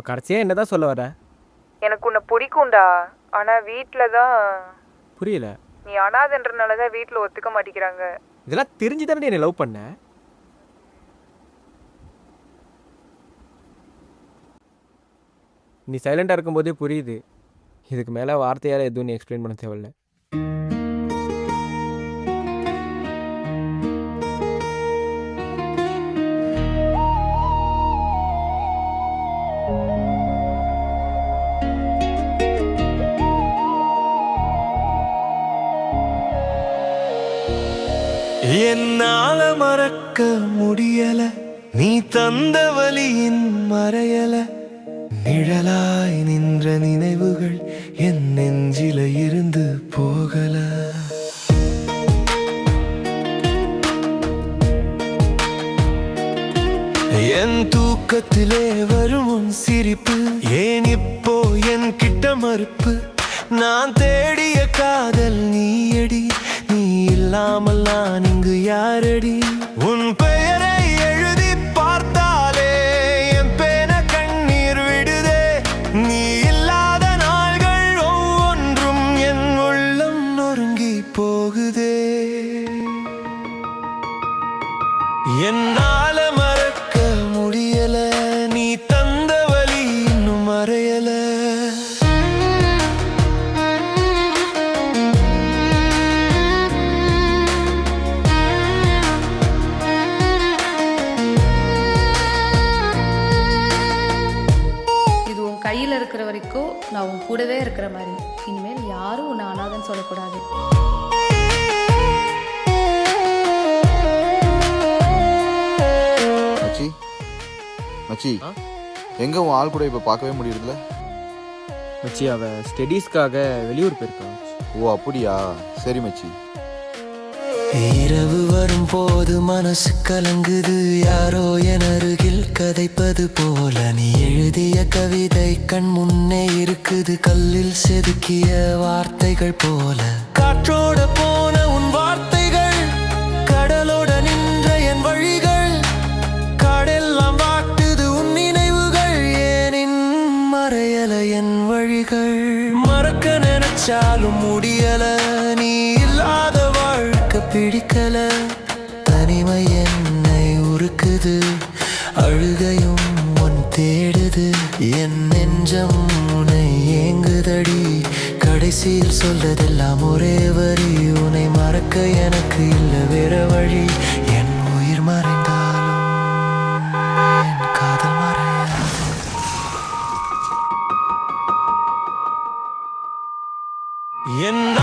இப்போ கடைசியாக என்ன தான் சொல்ல வர? எனக்கு உன்னை பிடிக்கும்டா, ஆனால் வீட்டில் தான் புரியல. நீ அனாதன்றனால தான் வீட்டில் ஒத்துக்க மாட்டேங்கிறாங்க. இதெல்லாம் தெரிஞ்சு தானே என்னை லவ் பண்ண? நீ சைலண்டாக இருக்கும்போதே புரியுது. இதுக்கு மேலே வார்த்தையால் எதுவும் நீ எக்ஸ்பிளைன் பண்ண தேவையில்ல. என்னால மறக்க முடியல நீ தந்த வலியின் மறையல, நிழலாய் நின்ற நினைவுகள் என் நெஞ்சில இருந்து போகல. என் தூக்கத்திலே வரும் உன் சிரிப்பு, ஏன் இப்போ என் கிட்ட மறுப்பு? நான் தேடிய காதல் நீயடி, நீ இல்லாமல் நான் இங்கு யாரடி? உன் பெயரை எழுதி பார்த்தாலே என் பேன கண்ணீர் விடுதே. நீ இல்லாத நாள்கள் ஒவ்வொன்றும் என் உள்ளம் நொறுங்கி போகுதே. என்னால மறக்க முடியல நீ தந்த வலி இன்னும் மறையல. கையில் இருக்கிற வரைக்கும் நான் உன் கூடவே இருக்கிற மாதிரி. இனிமேல் யாரும் உன்னை அனாதன்னு சொல்லக்கூடாது. மச்சி மச்சி, எங்க உன் ஆள் கூட இப்ப பார்க்கவே முடியறதில்ல? மச்சி அவ ஸ்டடீஸ்க்காக வெளியூர் போயிருக்கான். ஓ அப்படியா, சரி மச்சி. இரவு வரும் போது மனசு கலங்குது, யாரோ என் அருகில் கதைப்பது போல. நீ எழுதிய கவிதை கண் முன்னே இருக்குது, கல்லில் செதுக்கிய வார்த்தைகள் போல. காற்றோட போன உன் வார்த்தைகள், கடலோட நின்ற என் வழிகள், காடெல்லாம் வாட்டுது உன் நினைவுகள், ஏனின் மறையல என் வழிகள். மறக்க நினைச்சாலும் முடியல, நீ இல்லாத பிடிக்கல. தனிமை என்னை உருக்குது, அழுகையும் உன் தேடுது. என் நெஞ்சம் உன்னை ஏங்குதடி, கடைசியில் சொல்றதெல்லாம் ஒரே வரி. உன்னை மறக்க எனக்கு இல்ல வேற வழி. என் உயிர் மறைந்தாலும் என் காதல் மறையாது. என்ன